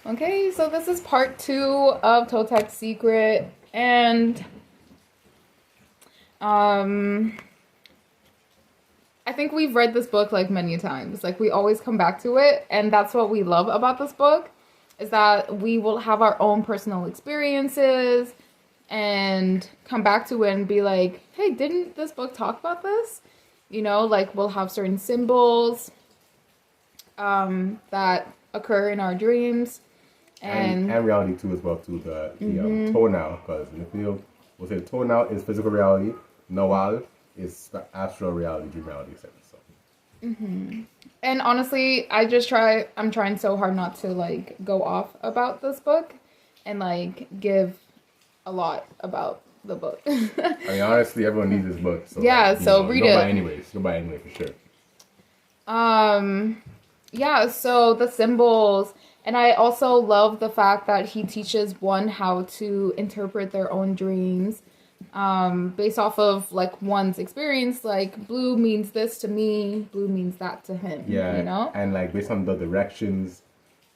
Okay, so this is part 2 of Toltec's Secret, and I think we've read this book like many times. Like we always come back to it, and that's what we love about this book, is that we will have our own personal experiences and come back to it and be like, hey, didn't this book talk about this? You know, like we'll have certain symbols that occur in our dreams. And reality too as well too, the toenail, because in the field we'll say toenail is physical reality, nawal is astral reality, dream reality, etc. So. And honestly, I'm trying so hard not to like go off about this book and like give a lot about the book. I mean, honestly, everyone needs this book. So yeah, like, so read it. Go buy it anyway for sure. Yeah, so the symbols, and I also love the fact that he teaches one how to interpret their own dreams based off of like one's experience. Like blue means this to me, blue means that to him. Yeah, you know, and like based on the directions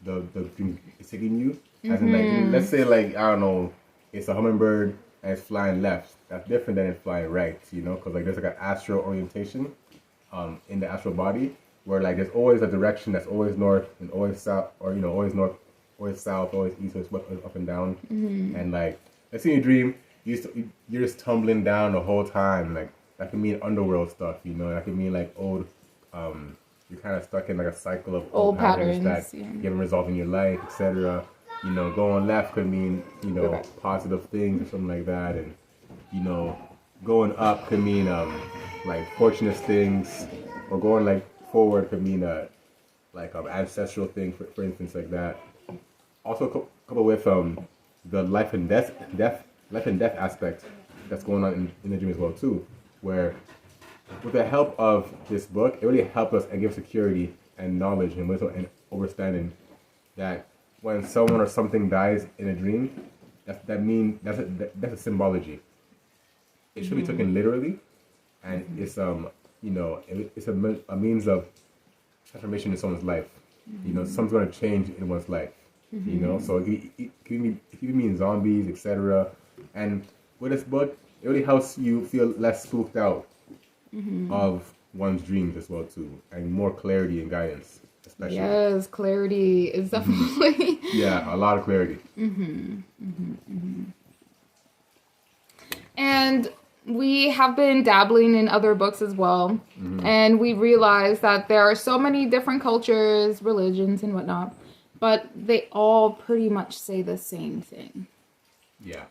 the dream is taking you. As in, like, let's say like I don't know, it's a hummingbird and it's flying left. That's different than it flying right. You know, because like there's like an astral orientation in the astral body, where like there's always a direction that's always north and always south, or you know, always north, always south, always east, always up and down. And like let's say in your dream you're just tumbling down the whole time. Like that can mean underworld stuff, you know. That can mean like old you're kind of stuck in like a cycle of old patterns that you haven't resolved in your life, etc. You know, going left could mean, you know, positive things or something like that, and you know, going up could mean like fortunate things, or going like forward could mean like ancestral thing, for instance, like that. Also coupled with the life and death aspect that's going on in the dream as well too, where with the help of this book, it really helped us and give security and knowledge and wisdom and understanding that when someone or something dies in a dream, that's a symbology. It should be taken literally, and it's you know, it's a means of transformation in someone's life. You know, something's going to change in one's life. You know, so it can mean zombies, etc. And with this book, it really helps you feel less spooked out of one's dreams as well too, and more clarity and guidance, especially. Yes, clarity is definitely yeah, a lot of clarity. And we have been dabbling in other books as well, and we realize that there are so many different cultures, religions, and whatnot, but they all pretty much say the same thing. Yeah.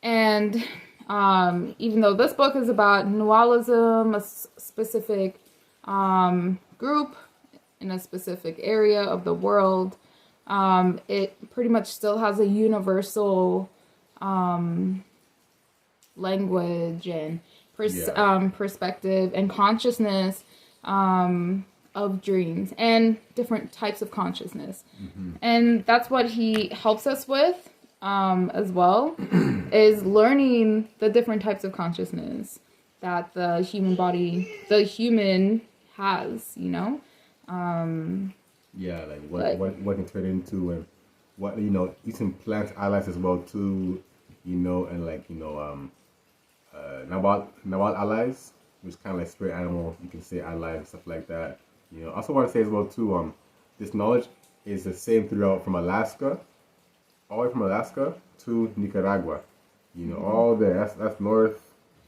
And even though this book is about Noalism, a specific group in a specific area of the world, it pretty much still has a universal language and perspective and consciousness of dreams and different types of consciousness. And that's what he helps us with as well, is learning the different types of consciousness that the human has, you know. Yeah, like what can turn into, and what, you know, eating plants allies as well too, you know, and like, you know, Nawal allies, which is kind of like spirit animal, you can say allies and stuff like that. You know, I also want to say as well too, this knowledge is the same throughout, from Alaska, all the way from Alaska to Nicaragua. You know, all there, that's North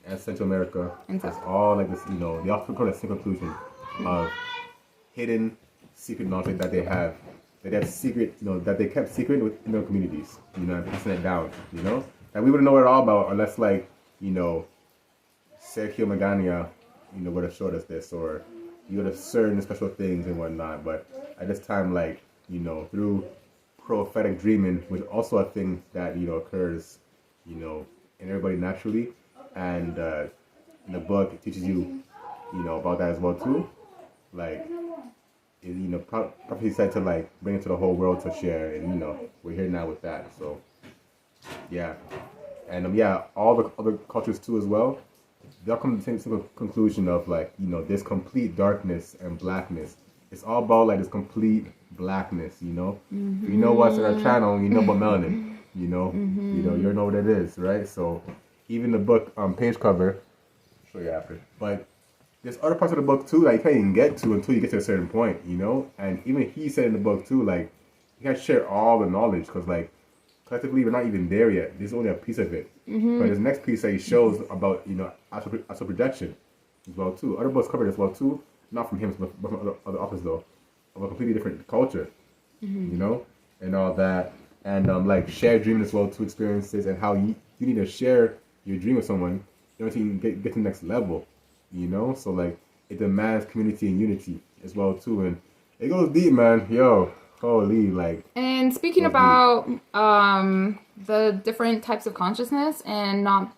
and Central America. That's all like this, you know, they often call it the same conclusion of hidden secret knowledge that they have secret, you know, that they kept secret within their communities, you know, and passing it down, you know, that we wouldn't know it all about unless, like, you know, Sergio Magana, you know, would have showed us this, or you would have certain special things and whatnot. But at this time, like, you know, through prophetic dreaming, which is also a thing that, you know, occurs, you know, in everybody naturally, and in the book it teaches you, you know, about that as well too. Like, you know, prophecy said to like bring it to the whole world to share, and you know, we're here now with that. So yeah, and yeah, all the other cultures too as well, they'll come to the same conclusion of, like, you know, there's complete darkness and blackness it's all about like this complete blackness, you know. You know what's in our channel, you know about melanin, you know. You know what it is, right? So even the book page cover, I'll show you after. But there's other parts of the book too that you can't even get to until you get to a certain point, you know. And even he said in the book too, like you can't share all the knowledge because like collectively we're not even there yet. This is only a piece of it. But this next piece that he shows about, you know, astral projection as well too. Other books covered as well too. Not from him, but from other authors though, of a completely different culture, you know, and all that, and like shared dreaming as well too, experiences, and how you need to share your dream with someone, you know, so you can get to the next level, you know. So like it demands community and unity as well too, and it goes deep, man. Yo, holy, like. And speaking about the different types of consciousness, and not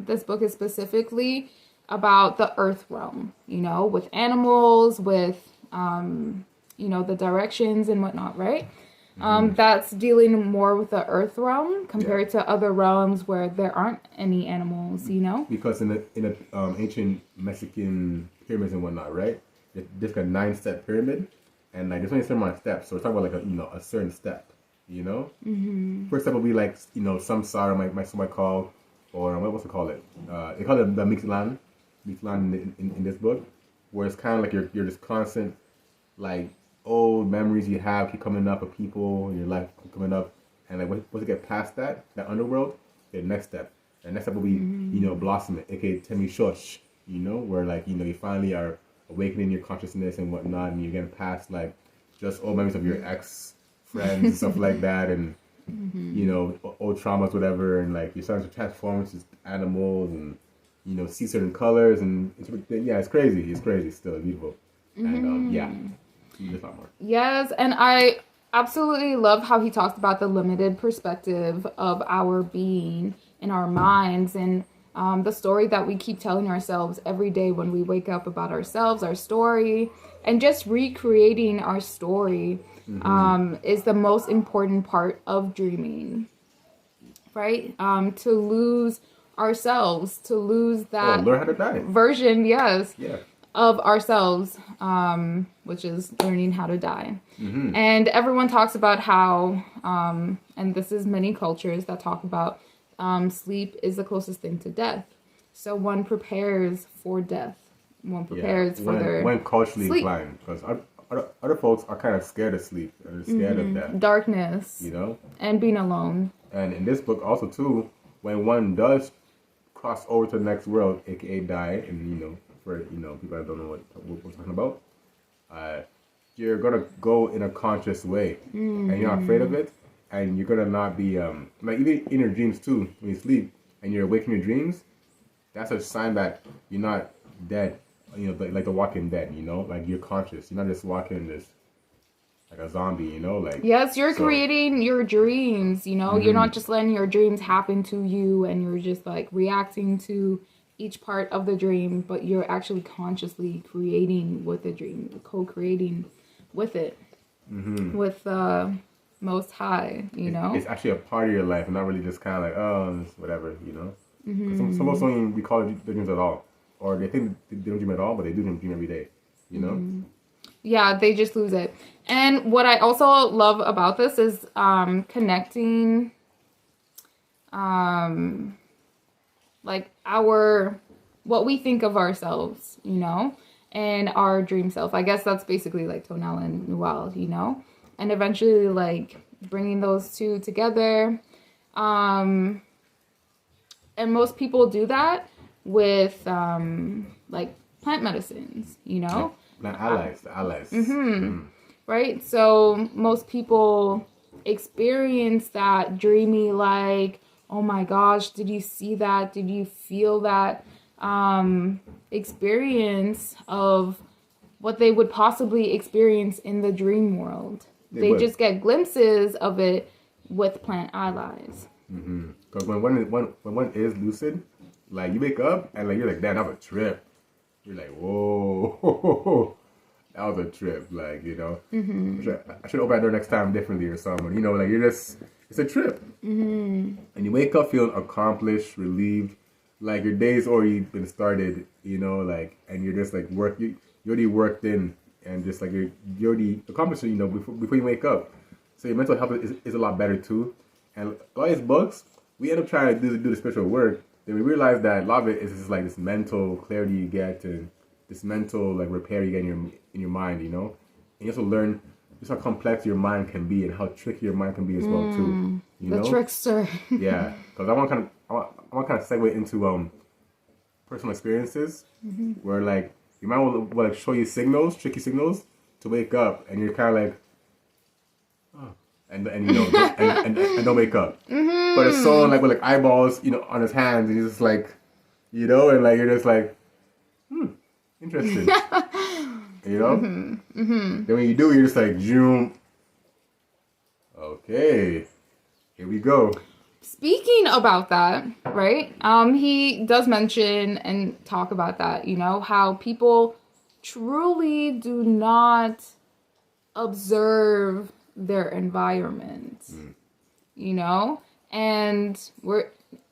this book is specifically about the earth realm, you know, with animals, with, you know, the directions and whatnot, right? That's dealing more with the earth realm compared to other realms where there aren't any animals, you know? Because in the ancient Mexican pyramids and whatnot, right? There's like a 9-step pyramid, and like there's only a certain amount of steps. So we're talking about like a certain step, you know? First step will be like, you know, samsara, might call, or what's it called it? They call it the Mictlan in this book, where it's kind of like you're just constant, like old memories you have keep coming up of people in your life keep coming up, and like once you get past that underworld, the next step will be you know, blossoming, aka Temishosh, you know, where like, you know, you finally are awakening your consciousness and whatnot, and you're getting past like just old memories of your ex friends and stuff like that, and you know, old traumas, whatever, and like you're starting to transform into animals and, you know, see certain colors, and it's crazy. It's crazy. It's still beautiful. And yeah, there's a lot more. Yes, and I absolutely love how he talks about the limited perspective of our being in our minds, and the story that we keep telling ourselves every day when we wake up about ourselves, our story, and just recreating our story is the most important part of dreaming, right? To lose ourselves, to lose that learn how to die. version, yes, yeah, of ourselves, which is learning how to die. And everyone talks about how, and this is many cultures that talk about sleep is the closest thing to death. So one prepares for death. One prepares for their when culturally sleep. inclined, because other folks are kind of scared of sleep. They're scared of death. Darkness. You know? And being alone. And in this book also too, when one does cross over to the next world, aka die, and you know, for you know people that don't know what we're talking about, you're gonna go in a conscious way, and you're not afraid of it, and you're gonna not be like even in your dreams too. When you sleep and you're awake in your dreams, that's a sign that you're not dead. You know, like the Walking Dead. You know, like you're conscious. You're not just walking this like a zombie. You know, like yes, you're creating your dreams. You know, you're not just letting your dreams happen to you, and you're just like reacting to each part of the dream, but you're actually consciously creating with the dream, co-creating with it, with Most High, you know? It's actually a part of your life, and not really just kind of like, oh, it's whatever, you know? Some folks don't even recall their dreams at all. Or they think they don't dream at all, but they do dream every day, you know? Yeah, they just lose it. And what I also love about this is connecting like what we think of ourselves, you know, and our dream self. I guess that's basically like Tonal and Noel, you know, and eventually like bringing those two together. And most people do that with like plant medicines, you know. Not allies, the allies. Right? So most people experience that dreamy, like, oh my gosh, did you see that? Did you feel that experience of what they would possibly experience in the dream world? They just get glimpses of it with plant allies. Because when one is lucid, like you wake up and like you're like, damn, that was a trip. You're like, whoa, that was a trip. Like, you know, I should open that door next time differently or something. You know, like it's a trip. And you wake up feeling accomplished, relieved, like your day's already been started. You know, like, and you're just like you already worked in and just like you're already accomplished it, you know, before you wake up. So your mental health is a lot better too. And a lot of these books, we end up trying to do the spiritual work. Then we realize that a lot of it is just like this mental clarity you get and this mental like repair you get in your mind, you know. And you also learn just how complex your mind can be and how tricky your mind can be as well too. You know? Trickster. Yeah, because I want to kind of segue into personal experiences where like your mind will like show you signals, tricky signals to wake up, and you're kind of like, oh, and you know, and don't wake up. But it's someone like with like eyeballs, you know, on his hands, and he's just like, you know, and like you're just like, interesting, you know. Then when you do, you're just like, zoom. Okay, here we go. Speaking about that, right? He does mention and talk about that, you know, how people truly do not observe their environment, you know, and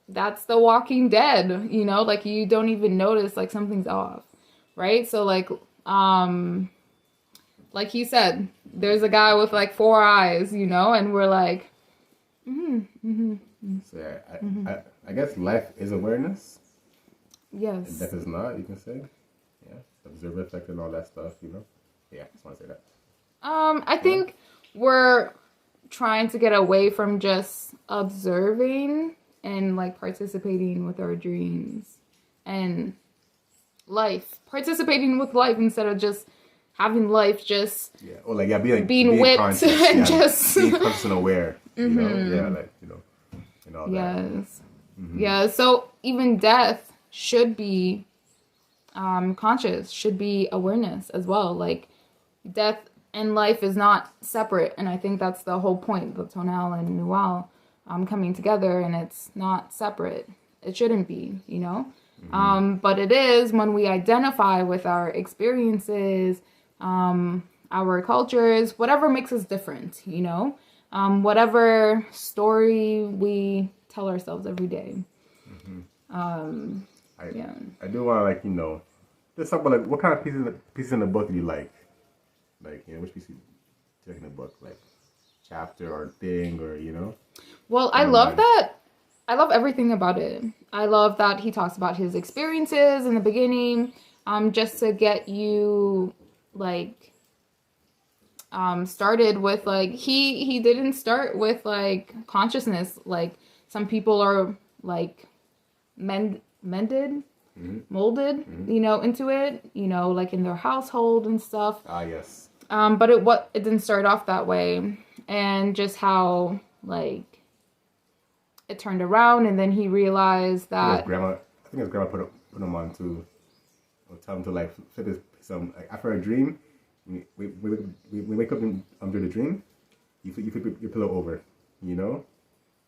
that's the Walking Dead, you know, like you don't even notice like something's off, right? So like he said, there's a guy with like 4 eyes, you know, and we're like, So yeah, I guess life is awareness. Yes. And death is not, you can say. Yeah. Observer effect and all that stuff, you know. Yeah, I just want to say that. I think we're trying to get away from just observing and like participating with our dreams and participating with life instead of just having life just being whipped and just being conscious and aware, you know, like, you know, and all that. Yeah. So even death should be conscious, should be awareness as well. Like death and life is not separate, and I think that's the whole point of Tonal and Nual coming together, and it's not separate. It shouldn't be, you know. But it is when we identify with our experiences, our cultures, whatever makes us different, you know, whatever story we tell ourselves every day. I do want to, like, you know, just talk about like what kind of pieces in the book do you like? Like, you know, which piece do you like in the book, like chapter or thing, or, you know? Well, I love that. I love everything about it. I love that he talks about his experiences in the beginning, just to get you like started with like he didn't start with like consciousness. Like some people are like molded, you know, into it, you know, like in their household and stuff. Yes. But it didn't start off that way, and just how like it turned around, and then he realized that I think his grandma put him on to, or tell him to like flip some like after a dream. We wake up under the dream. You flip your pillow over, you know,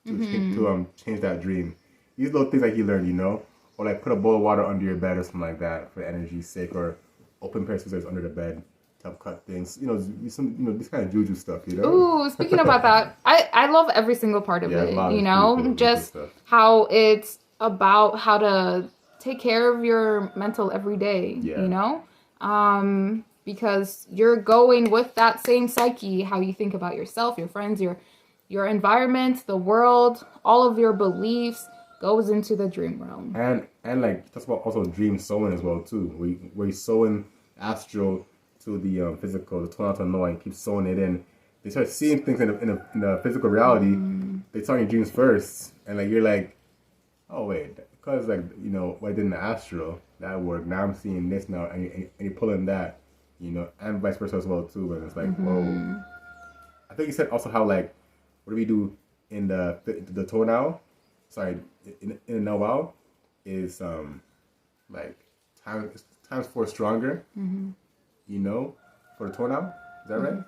to change that dream. These little things that he learned, you know, or like put a bowl of water under your bed or something like that for energy's sake, or open pair of scissors under the bed to help cut things. You know, this kind of juju stuff, you know. Ooh, speaking about that, I love every single part of it. You know, just how it's about how to take care of your mental every day. Yeah. You know, because you're going with that same psyche, how you think about yourself, your friends, your environment, the world, all of your beliefs goes into the dream realm. And like that's about also dream sewing as well too. Where you sewing astral to the physical, the tonal to know, and keep sewing it in. They start seeing things in the physical reality. They start in your dreams first, and like you're like, oh wait, because like, you know, what I did in the astral that worked. Now I'm seeing this now, and you're pulling that, you know, and vice versa as well too. And it's like, whoa. I think you said also how like what do we do in the tonal? Sorry, in the Noel is like times 4 stronger. You know, for the tonal. Is that right?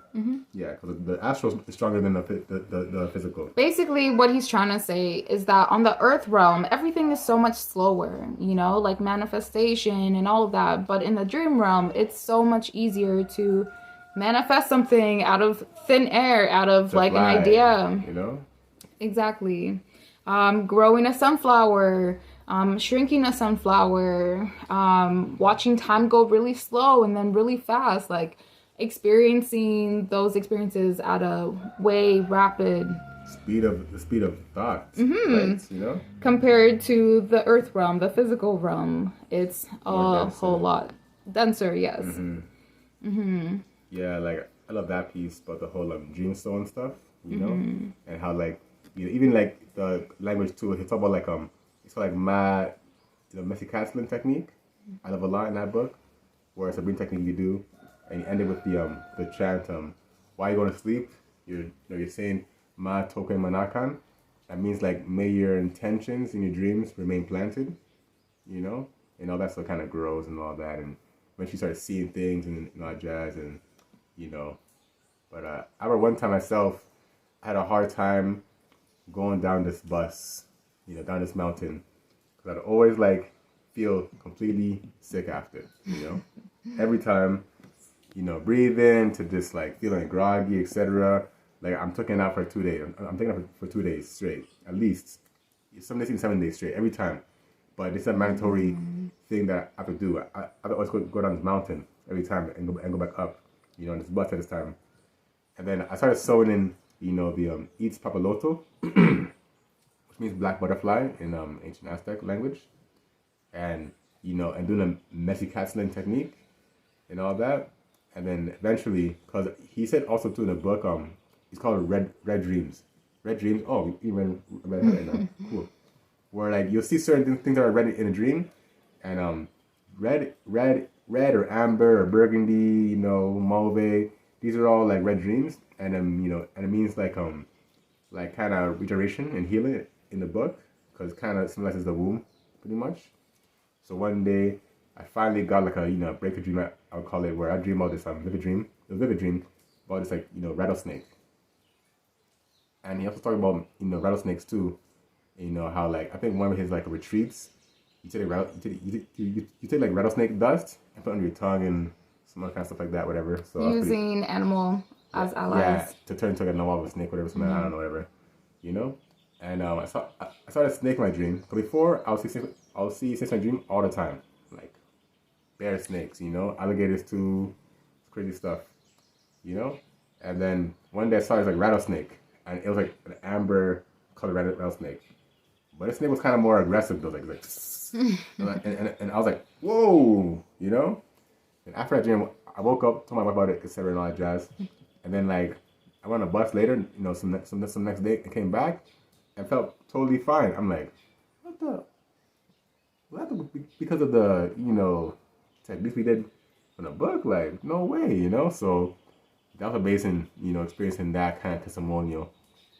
Yeah, because the astral is stronger than the physical. Basically, what he's trying to say is that on the earth realm, everything is so much slower, you know, like manifestation and all of that. But in the dream realm, it's so much easier to manifest something out of thin air, out of like an idea. You know? Exactly. Growing a sunflower, shrinking a sunflower, watching time go really slow and then really fast, like experiencing those experiences at a way rapid speed of thought, right? You know, compared to the earth realm, the physical realm. It's a whole lot denser. Yes. Yeah, like I love that piece about the whole dreamstone stuff, you know, and how like even like the language too. He talk about like it's called like the Messi technique. I love a lot in that book, where it's a breathing technique you do, and you end it with the chant while you're going to sleep. You're saying Ma Token Manakan. That means like may your intentions in your dreams remain planted, you know, and all that stuff kind of grows and all that, and when she started seeing things and all that jazz and you know. But I remember one time myself, I had a hard time going down this bus, down this mountain, because I'd always like feel completely sick after, every time, breathe in to just like feeling groggy, etc. Like I'm taking out for 2 days. I'm taking out for 2 days straight, at least. Some days, 7 days straight, every time. But it's a mandatory thing that I have to do. I always go down this mountain every time and go back up, on this bus at this time. And then I started sewing in, the Eats Papaloto, which means black butterfly in ancient Aztec language. And, and doing a Messi technique and all that. And then eventually, because he said also too in the book, it's called Red Dreams. Red Dreams, oh, you read it right now. Cool. Where like you'll see certain things that are red in a dream. And red or amber or burgundy, mauve, these are all like red dreams. And and it means like kind of regeneration and healing in the book, because it kind of symbolizes the womb pretty much. So one day I finally got like a breakthrough dream, I would call it, where I dream about this vivid dream about this like rattlesnake. And he also talked about rattlesnakes too. How like I think one of his like retreats, you take like rattlesnake dust and put it under your tongue and some other kind of stuff like that, whatever. So using animal as allies. Yeah, to turn into like a normal snake, whatever, something I don't know, whatever. And I saw a snake in my dream. But before I would see snakes in my dream all the time, like bear snakes, alligators too, crazy stuff, And then one day I saw this like rattlesnake, and it was like an amber colored rattlesnake, but this snake was kind of more aggressive though, like and I was like, whoa, And after that dream, I woke up, told my wife about it, etc. and all that jazz, and then like I went on a bus later, some next day, and came back and felt totally fine. I'm like, because of the techniques we did in the book, like no way, So that was based in experiencing that kind of testimonial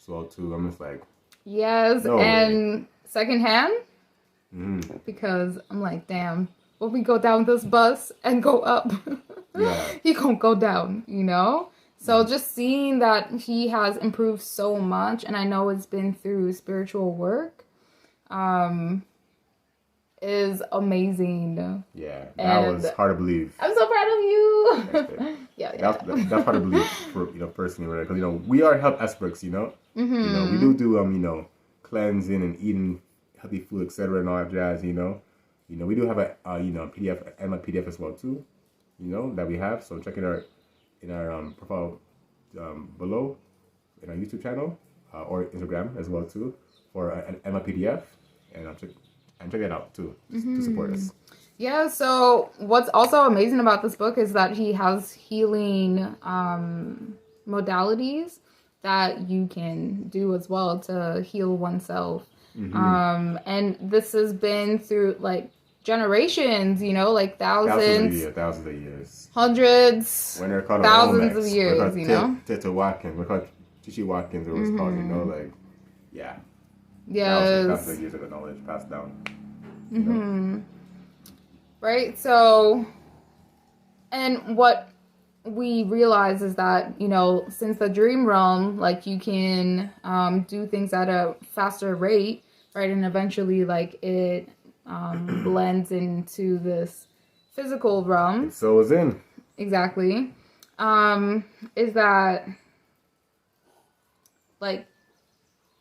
as well too. I'm just like, yes, no and way. Secondhand, because I'm like, damn, when we go down this bus and go up, he gonna go down, So just seeing that he has improved so much, and I know it's been through spiritual work, is amazing. Yeah, that was hard to believe. I'm so proud of you. That's hard to believe for personally, because we are health experts, we do cleansing and eating healthy food, etc. and all that jazz, we do have a PDF and my PDF as well too, that we have. So check it in our profile below in our YouTube channel or Instagram as well too for an Enema PDF, and check it out too to support us. Yeah, so what's also amazing about this book is that he has healing modalities that you can do as well to heal oneself. And this has been through like generations, like thousands of years, hundreds, when they're called thousands of years, Tito Watkins, we're called Chichi Watkins, or what's called, like, yeah. Yes. Thousands of years of the knowledge passed down. Right, so, and what we realize is that, since the dream realm, like, you can do things at a faster rate, right, and eventually, like, it blends into this physical realm. So is in. Exactly. Is that, like,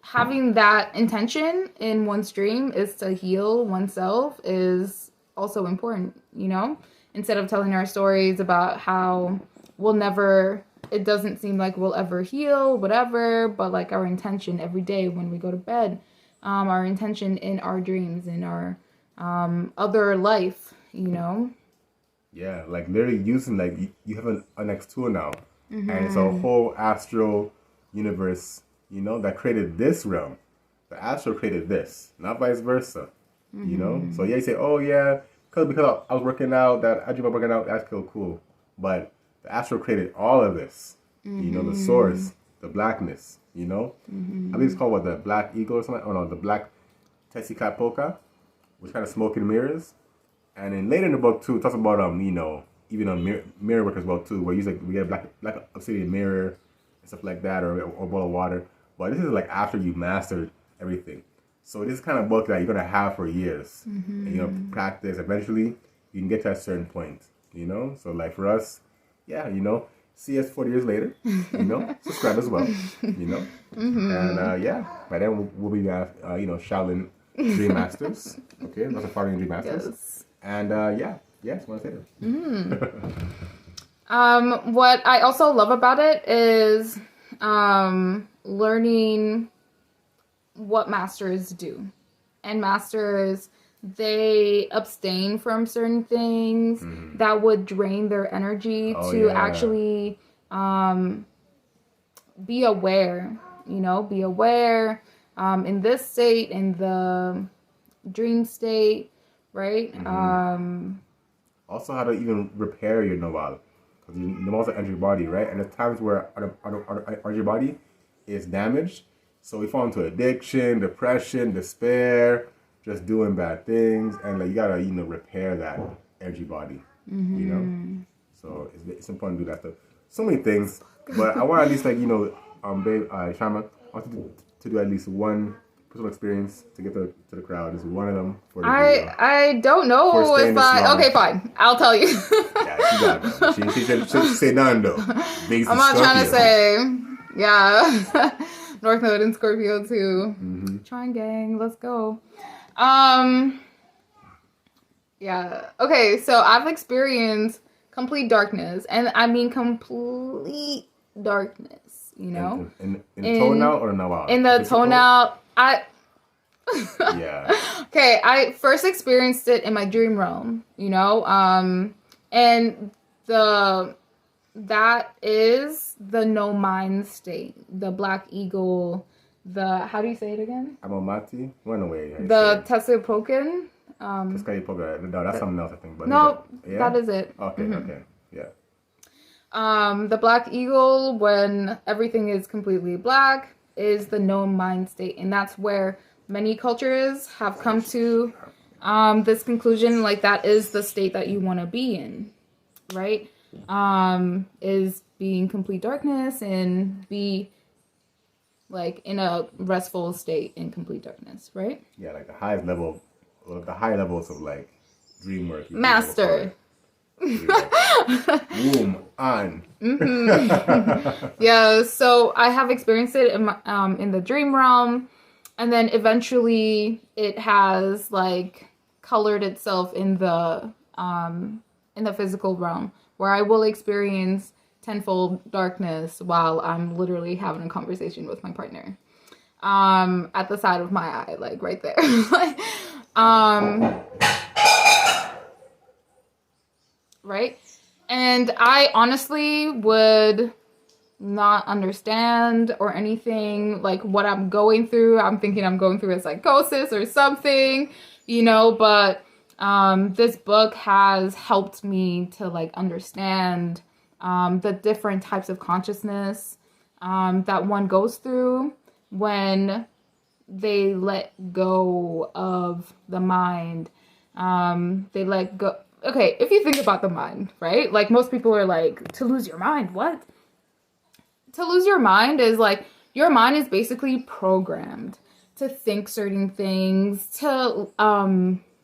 having that intention in one's dream is to heal oneself is also important, Instead of telling our stories about how we'll never, it doesn't seem like we'll ever heal, whatever, but like our intention every day when we go to bed, our intention in our dreams, in our other life, you know? Yeah, like literally using, like, you have an next tool now, and it's a whole astral universe, you know, that created this realm. The astral created this, not vice versa, you know? So yeah, you say, oh yeah, because I was working out, I dream about working out, that's cool. But the astral created all of this, you know, the source, the blackness, you know? I believe it's called, what, the black eagle or something? Oh no, the black Tessicapoca, which kind of smoke and mirrors. And then later in the book too, it talks about you know, even on mirror work as well too, where you use, like, we get black obsidian mirror and stuff like that, or a bowl of water. But this is like after you mastered everything. So this is kind of book that you're gonna have for years, and you know, practice. Eventually, you can get to a certain point, you know. So like for us, yeah, you know, see us 40 years later, you know, subscribe as well, you know, and yeah, by then we'll be you know, Shaolin Dream Masters, okay, lots of foreign Dream Masters. Yes. And yes, want to say that. What I also love about it is learning what masters do. And masters, they abstain from certain things that would drain their energy actually be aware, you know, be aware in this state, in the dream state, right? Also, how to even repair your Nawal, because your Nawal's an energy body, right? And there's times where our energy body is damaged, so we fall into addiction, depression, despair, just doing bad things, and like you gotta, you know, repair that energy body, you know. So it's important to do that stuff. So many things, but I want at least, like, you know, babe, Shama, I want to do at least one personal experience to get to the crowd. Is one of them for the video. I don't know if okay, fine, I'll tell you. Yeah, she got it. She say none though. I'm not trying to say, yeah. North Node and Scorpio too. Trine gang, let's go. Yeah. Okay, so I've experienced complete darkness, and I mean complete darkness. You know, in tonal or Nawal? In the tonal, yeah. Okay, I first experienced it in my dream realm, you know, and that is the no mind state, the black eagle, how do you say it again? Amamati? Run away. The Tessipocan. No, that's something else, I think. But no, that is it. Okay, okay, yeah. The black eagle, when everything is completely black, is the no mind state, and that's where many cultures have come to this conclusion, like that is the state that you want to be in, right? Is being complete darkness and be like in a restful state in complete darkness, right? Yeah, like the high levels of like dream work. Master. Womb on. Yeah, so I have experienced it in the dream realm, and then eventually it has like colored itself in the physical realm, where I will experience tenfold darkness while I'm literally having a conversation with my partner at the side of my eye, like right there. Right? And I honestly would not understand or anything like what I'm going through. I'm thinking I'm going through a psychosis or something, you know, but this book has helped me to like understand the different types of consciousness that one goes through when they let go of the mind. They let go. Okay, if you think about the mind, right? Like most people are like, to lose your mind, what? To lose your mind is like, your mind is basically programmed to think certain things, to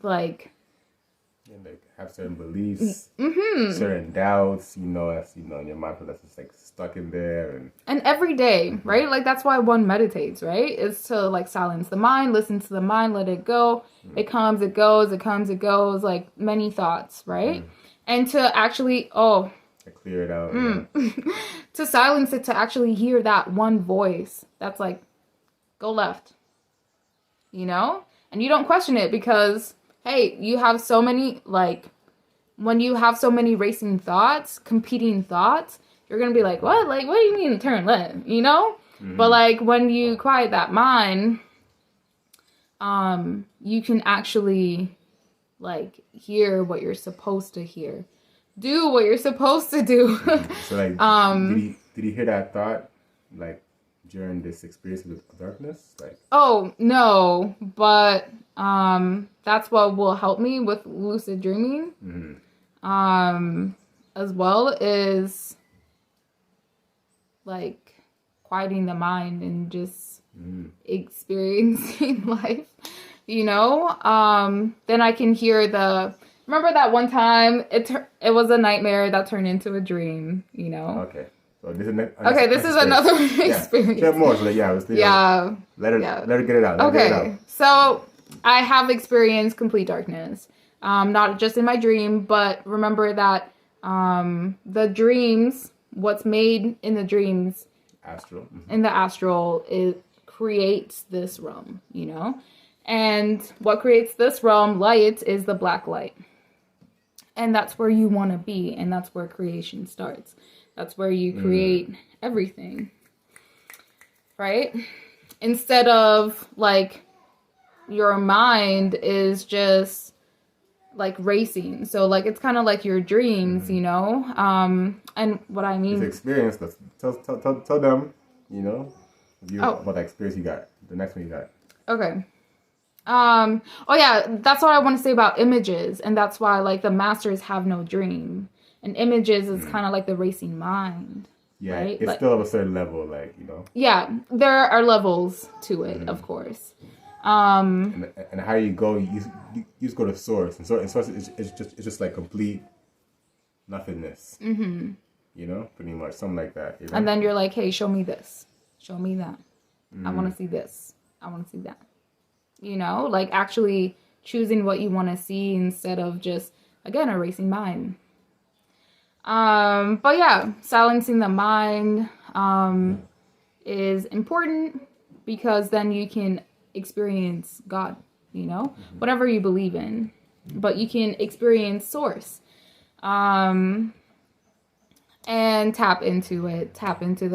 like have certain beliefs, certain doubts, you know, that's, you know, in your mind, that's just like stuck in there. And every day, right? Like that's why one meditates, right? Is to like silence the mind, listen to the mind, let it go. It comes, it goes, it comes, it goes, like many thoughts, right? And to actually, To clear it out. Yeah. To silence it, to actually hear that one voice that's like, go left. You know? And you don't question it because, hey, you have so many, like, when you have so many racing thoughts, competing thoughts, you're going to be like, what? Like, what do you mean turn left? You know? But, like, when you quiet that mind, you can actually, like, hear what you're supposed to hear. Do what you're supposed to do. So, like, did he hear that thought, like, during this experience with darkness? Like, oh, no. But, that's what will help me with lucid dreaming. As well is, like, quieting the mind and just experiencing life, you know? Then I can hear remember that one time it was a nightmare that turned into a dream, you know? Okay. So this is another experience. Yeah, more. So let her get it out. Okay. So I have experienced complete darkness. Not just in my dream, but remember that the dreams, what's made in the dreams, astral, in the astral, it creates this realm, you know? And what creates this realm, light, is the black light. And that's where you want to be, and that's where creation starts. That's where you create everything, right? Instead of, like, your mind is just, like, racing. So, like, it's kind of like your dreams, you know? And what I mean... This experience, tell them, you know, about the experience you got. The next one you got. Okay. Oh yeah, that's what I want to say about images. And that's why, like, the masters have no dream. And images is kind of like the racing mind. Yeah, right? It's like, still of a certain level, like, you know. Yeah, there are levels to it, of course. And how you go, you just go to source, and source is just like complete nothingness. You know, pretty much something like that. You know? And then you're like, hey, show me this, show me that. I want to see this. I want to see that. You know, like actually choosing what you want to see instead of just, again, a racing mind. But yeah, silencing the mind is important because then you can experience God, you know, whatever you believe in, but you can experience source, and tap into it, tap into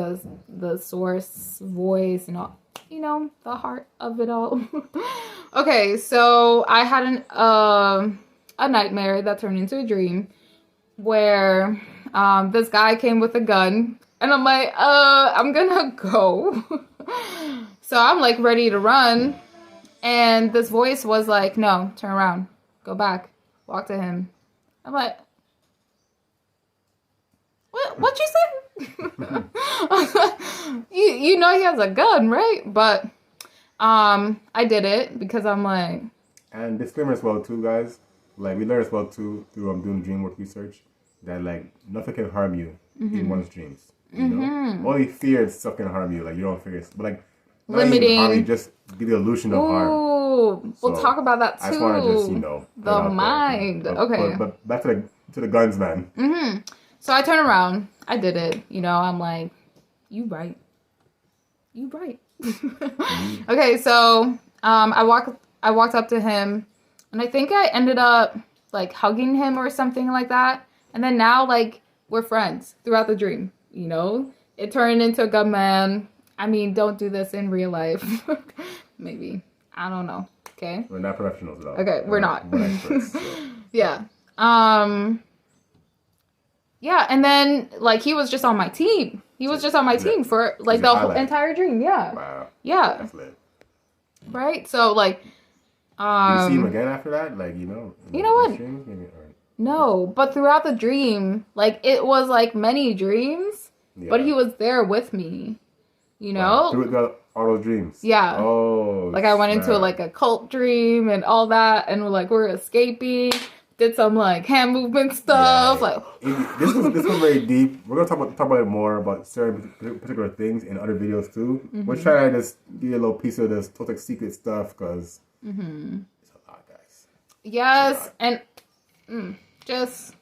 the source voice and all, you know, the heart of it all. Okay, so I had a nightmare that turned into a dream where this guy came with a gun, and I'm like, I'm gonna go. So I'm like ready to run, and this voice was like, no, turn around, go back, walk to him. I'm like, what you say? you know he has a gun, right? But I did it because I'm like. And disclaimer as well too, guys. Like we learned as well too through doing dream work research that like nothing can harm you in one's dreams. You know, only fear and stuff can harm you. Like you don't fear, but like limiting, harm you, just give you the illusion of harm. Ooh, we'll talk about that too. I just want to just the mind. Okay, but back to the guns, man. So I turn around. I did it. You know, I'm like, you right. Okay, so I walked up to him, and I think I ended up like hugging him or something like that. And then now like we're friends throughout the dream. You know, it turned into a gunman. I mean, don't do this in real life. Maybe, I don't know. Okay, we're not professionals at all. Okay, we're not. We're experts. So. Yeah. Yeah, and then like he was just on my team. He was just on my team for like the whole entire dream. Yeah. Wow. Yeah. That's lit. Right. So like. Did you see him again after that? Like you know. You know what? Dreams, maybe, or... No, but throughout the dream, like it was like many dreams, but he was there with me. You know. Wow. Through all those dreams. Yeah. Oh. Like I went into like a cult dream and all that, and we're escaping. Did some like hand movement stuff. Yeah. Like this was very deep. We're gonna talk about it more about certain particular things in other videos too. We're trying to just give you a little piece of this Toltec secret stuff because it's a lot, guys. Yes, and just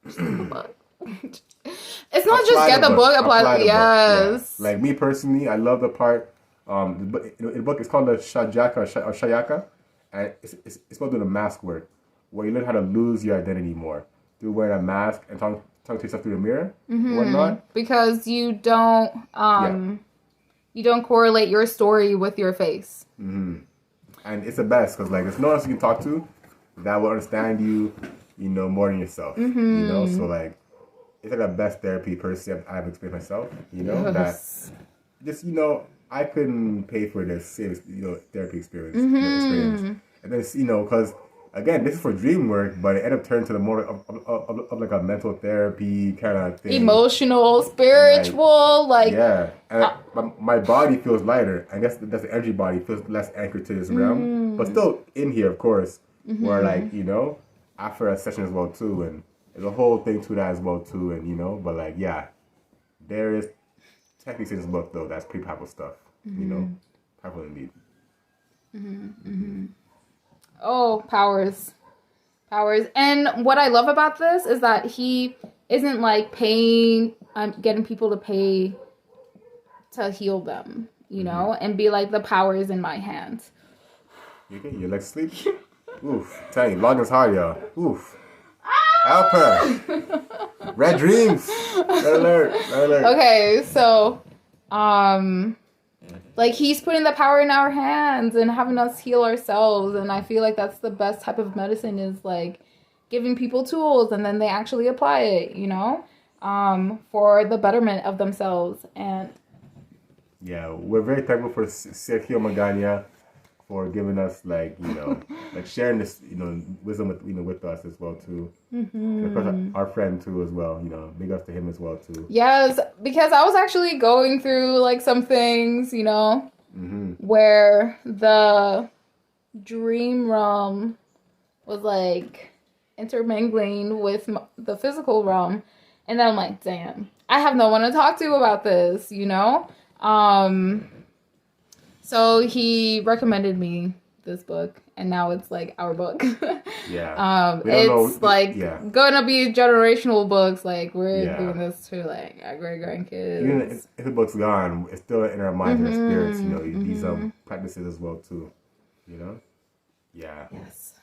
think about it. It's not just get the book, apply the yes. Yeah. Like me personally, I love the part. The book is called the Shajaka or Shayaka, and it's about doing the mask work, where you learn how to lose your identity more through wearing a mask and talking to yourself through the mirror and whatnot. Because you don't you don't correlate your story with your face. And it's the best because like there's no one else you can talk to that will understand you, you know, more than yourself. You know, so like it's like the best therapy personally I've experienced myself. You know that just you know I couldn't pay for this serious therapy experience. And then you know because again this is for dream work, but it ended up turning to the more of like a mental therapy kind of thing, emotional, spiritual, like yeah. And my body feels lighter. I guess that's the energy body feels less anchored to this realm, but still in here, of course. Where like you know after a session as well too, and there's a whole thing to that as well too, and you know, but like yeah, there is techniques in this book though that's pretty powerful stuff. You know, powerful indeed. Oh, powers. And what I love about this is that he isn't like paying, getting people to pay to heal them, you know, and be like, the power is in my hands. You like sleep? Oof. Tell you, long is hard, y'all. Oof. Help her. Red dreams. Red alert. Okay, so, like he's putting the power in our hands and having us heal ourselves. And I feel like that's the best type of medicine is like giving people tools and then they actually apply it, you know, for the betterment of themselves. And yeah, we're very thankful for Sergio Magana for giving us like, you know, like sharing this, you know, wisdom with, you know, with us as well too. And of course our friend too as well, you know, big ups to him as well too. Yes, because I was actually going through like some things, you know, where the dream realm was like intermingling with the physical realm. And then I'm like, damn, I have no one to talk to about this, you know? So he recommended me this book, and now it's like our book. Yeah. It's gonna be generational books. Like we're doing this to like our great grandkids. Even if the book's gone, it's still in our minds and our spirits. You know, these practices as well too. You know. Yeah. Yes.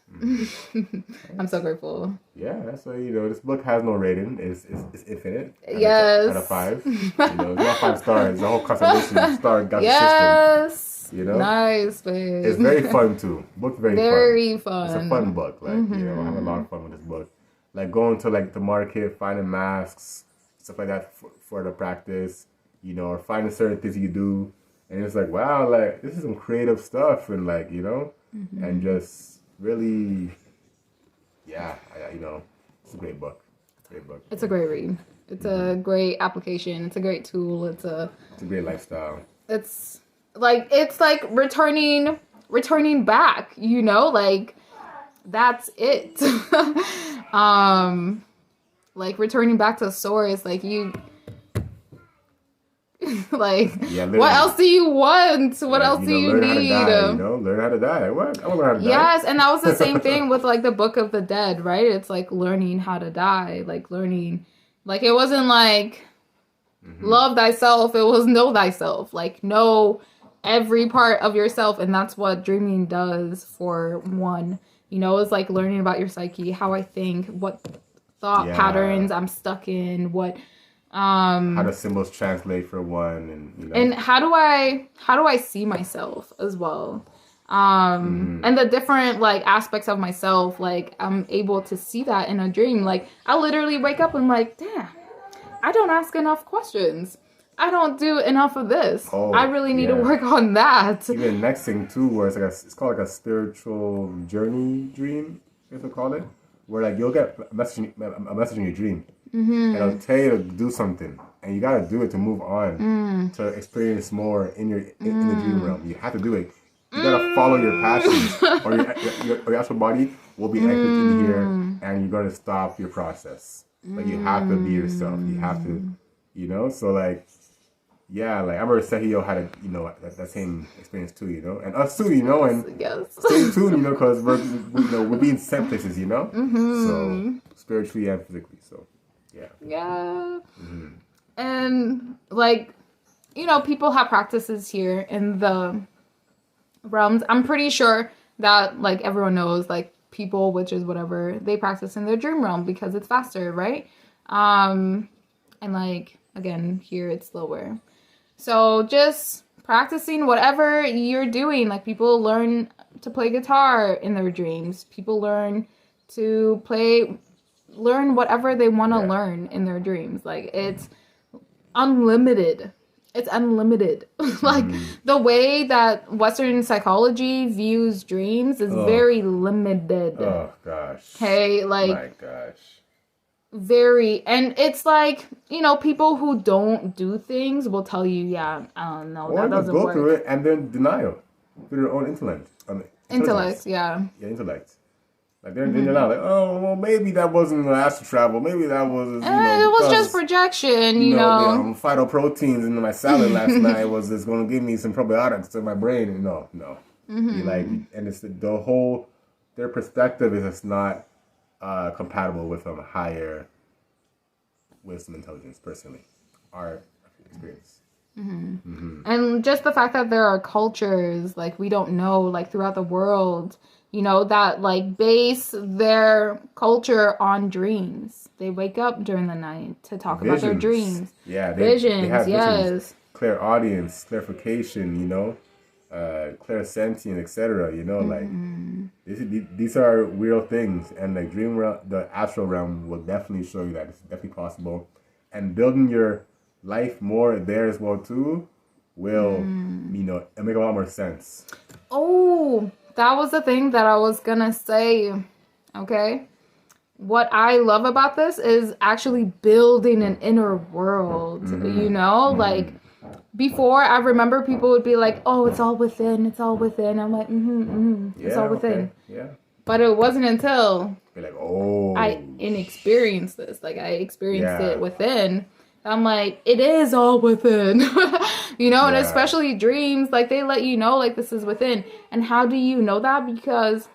I'm so grateful. Yeah, that's why, you know, this book has no rating. It's infinite. Yes. Out of 5. You know, it's not 5 stars. It's a whole constellation star system. Yes. You know? Nice, babe. It's very fun too. Book's very fun. It's a fun book. Like, you know, I have a lot of fun with this book. Like going to like the market, finding masks, stuff like that for the practice, you know, or finding certain things you do. And it's like, wow, like this is some creative stuff and like, you know, and just really, yeah, you know, it's a great book. It's a great read. It's a great application. It's a great tool. It's a great lifestyle. It's like returning back, you know, like that's it. Like returning back to source, like you like what else do you want? What else do you need? Learn how to die. What? I want to learn how to die. Yes, and that was the same thing with like the Book of the Dead, right? It's like learning how to die, like learning, like it wasn't like love thyself, it was know thyself, like know every part of yourself. And that's what dreaming does for one, you know. It's like learning about your psyche, how I think, what thought patterns I'm stuck in, what how the symbols translate for one, and you know, and how do I see myself as well, and the different like aspects of myself, like I'm able to see that in a dream. Like I literally wake up and I'm like, damn, I don't ask enough questions, I don't do enough of this. I really need to work on that. Even the next thing too, where it's like it's called like a spiritual journey dream, if they call it, where like you'll get a message in your dream, and it'll tell you to do something, and you gotta do it to move on, to experience more in the dream realm. You have to do it. You gotta follow your passions, or your actual body will be anchored in here, and you're gonna stop your process. Like you have to be yourself. You have to, you know. So like, yeah, like I remember Sergio had that same experience too, you know, and us too, you know, and stay tuned, you know, because we're being sent places, you know, so spiritually and physically. So Yeah. Yeah. And like, you know, people have practices here in the realms. I'm pretty sure that like everyone knows, like people, witches, whatever, they practice in their dream realm because it's faster, right? And like again, here it's slower. So just practicing whatever you're doing. Like people learn to play guitar in their dreams. People learn to learn whatever they want to learn in their dreams. Like it's unlimited. It's unlimited. Like the way that Western psychology views dreams is very limited. Oh gosh. Okay, like my gosh. Very, and it's like, you know, people who don't do things will tell you, yeah, I don't know, that doesn't go work. through it and then denial through their own intellect. Intellect, yeah. Yeah, intellect. Like they're not like, oh, well, maybe that wasn't astral travel. Maybe that was, you know, it was just projection, you know. Yeah, phytoproteins in my salad last night was just going to give me some probiotics to my brain. No. Like, and it's the whole, their perspective is just not compatible with higher wisdom, intelligence. Personally, our experience. And just the fact that there are cultures like we don't know, like throughout the world, you know, that like base their culture on dreams. They wake up during the night to talk about their dreams. Yeah, visions. They have yes. Visions, clairaudience, clarification. You know, clairsentient, etc. You know, like these are real things, and like dream realm, the astral realm will definitely show you that it's definitely possible, and building your life more there as well too will you know, it make a lot more sense. Oh, that was the thing that I was gonna say. Okay, what I love about this is actually building an inner world. You know, like before, I remember people would be like, "Oh, it's all within. It's all within." I'm like, it's all within. Okay. Yeah. But it wasn't until You're like, oh, I experienced this. Like I experienced it within. I'm like, it is all within, you know, and especially dreams, like they let you know, like this is within. And how do you know that? Because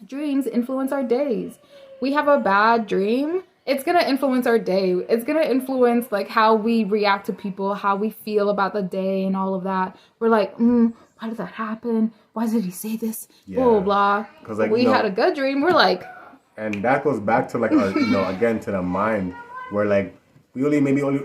dreams influence our days. We have a bad dream, it's going to influence our day. It's going to influence like how we react to people, how we feel about the day and all of that. We're like, why did that happen? Why did he say this? Blah, blah. Because like, we had a good dream. We're like. And that goes back to like our, you know, again, to the mind where like, we only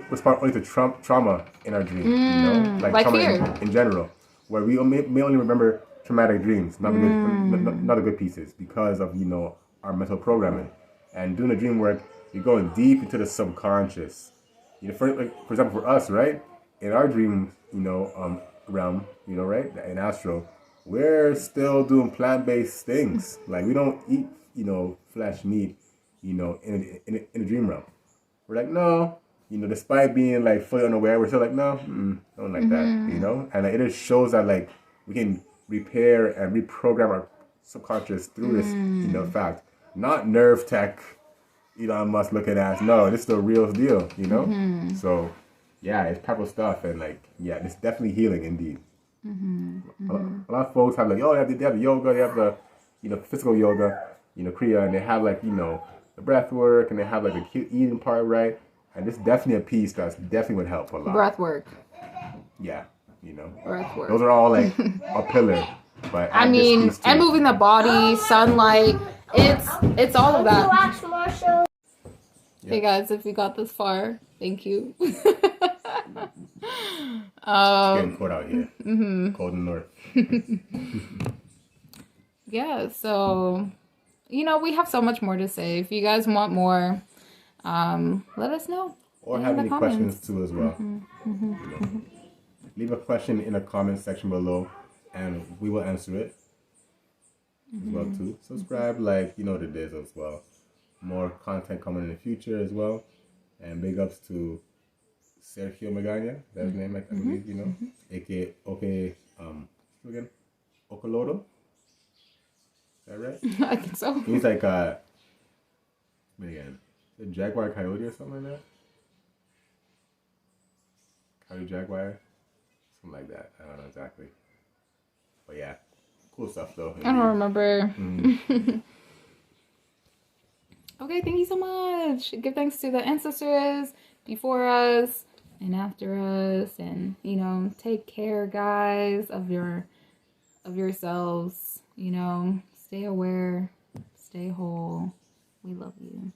respond only to trauma in our dream, you know, like trauma in general, where we may only remember traumatic dreams, not the good pieces, because of, you know, our mental programming. And doing the dream work, you're going deep into the subconscious. You know, for example, for us, right, in our dream, you know, realm, you know, right, in astral, we're still doing plant-based things. Like we don't eat, you know, flesh, meat, you know, in a dream realm. We're like, no, you know, despite being like fully unaware, we're still like, no, don't like that, you know? And like, it just shows that like we can repair and reprogram our subconscious through this, you know, fact. Not nerve tech, Elon Musk looking at, no, this is the real deal, you know? So, yeah, it's powerful stuff. And like, yeah, it's definitely healing indeed. A lot of folks have like, oh, they have the yoga, they have the, you know, physical yoga, you know, Kriya, and they have like, you know, the breath work, and they have like the cute eating part, right? And this is definitely a piece that's definitely would help a lot. Breath work. Yeah, you know. Breath work. Those are all like a pillar. But I mean, and moving the body, sunlight, it's all of that. Watch more shows. Hey guys, if you got this far, thank you. It's getting cold out here. Cold in the north. Yeah, so you know, we have so much more to say. If you guys want more, let us know. Or have any questions too as well. You know. Leave a question in the comment section below and we will answer it as well too. Subscribe, like, you know what it is as well. More content coming in the future as well. And big ups to Sergio Magana, that's his name, I believe, you know. aka again? Okoloro? Is that right? I think so. He's like again, the Jaguar Coyote or something like that. Coyote Jaguar, something like that. I don't know exactly, but yeah, cool stuff though. I don't remember. Okay, thank you so much. Give thanks to the ancestors before us and after us, and take care, guys, of yourselves. Stay aware, stay whole. We love you.